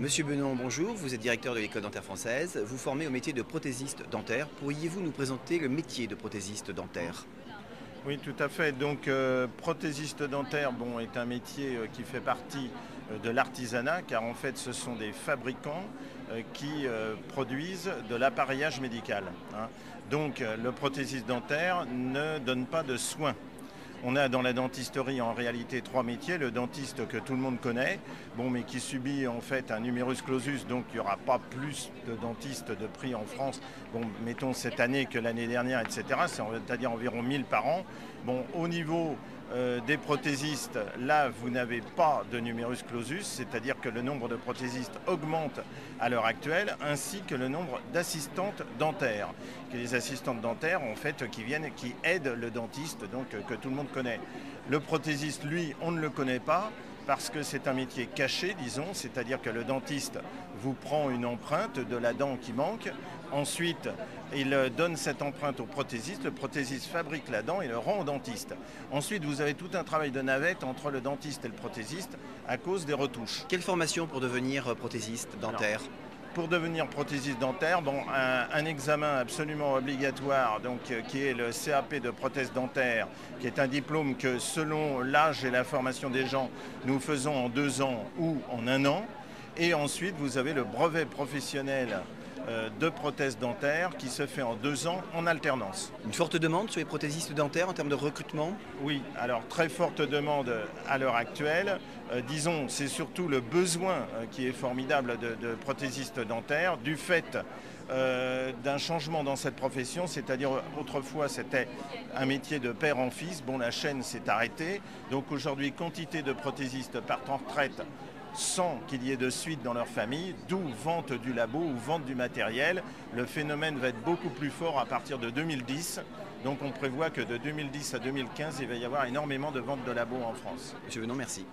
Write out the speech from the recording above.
Monsieur Benon, bonjour, vous êtes directeur de l'École dentaire française, vous formez au métier de prothésiste dentaire. Pourriez-vous nous présenter le métier de prothésiste dentaire? Oui, tout à fait. Donc, prothésiste dentaire est un métier qui fait partie de l'artisanat, car en fait, ce sont des fabricants qui produisent de l'appareillage médical, hein. Donc, le prothésiste dentaire ne donne pas de soins. On a dans la dentisterie en réalité trois métiers. Le dentiste que tout le monde connaît, mais qui subit en fait un numerus clausus, donc il n'y aura pas plus de dentistes de prix en France, mettons cette année que l'année dernière, etc. C'est-à-dire environ 1000 par an. Au niveau des prothésistes, là vous n'avez pas de numerus clausus, c'est-à-dire que le nombre de prothésistes augmente à l'heure actuelle, ainsi que le nombre d'assistantes dentaires. Les assistantes dentaires en fait qui aident le dentiste, donc que tout le monde connaît. Le prothésiste, lui, on ne le connaît pas parce que c'est un métier caché, disons, c'est-à-dire que le dentiste vous prend une empreinte de la dent qui manque. Ensuite, il donne cette empreinte au prothésiste. Le prothésiste fabrique la dent et le rend au dentiste. Ensuite, vous avez tout un travail de navette entre le dentiste et le prothésiste à cause des retouches. Quelle formation pour devenir prothésiste dentaire? Pour devenir prothésiste dentaire, un examen absolument obligatoire, qui est le CAP de prothèse dentaire, qui est un diplôme que selon l'âge et la formation des gens, nous faisons en 2 ans ou en 1 an. Et ensuite, vous avez le brevet professionnel de prothèse dentaire qui se fait en 2 ans en alternance. Une forte demande sur les prothésistes dentaires en termes de recrutement? Oui, alors très forte demande à l'heure actuelle. Disons, c'est surtout le besoin qui est formidable de prothésistes dentaires du fait d'un changement dans cette profession, c'est-à-dire autrefois c'était un métier de père en fils. La chaîne s'est arrêtée, donc aujourd'hui quantité de prothésistes partent en retraite sans qu'il y ait de suite dans leur famille, d'où vente du labo ou vente du matériel. Le phénomène va être beaucoup plus fort à partir de 2010. Donc on prévoit que de 2010 à 2015, il va y avoir énormément de ventes de labos en France. Monsieur Benon, merci.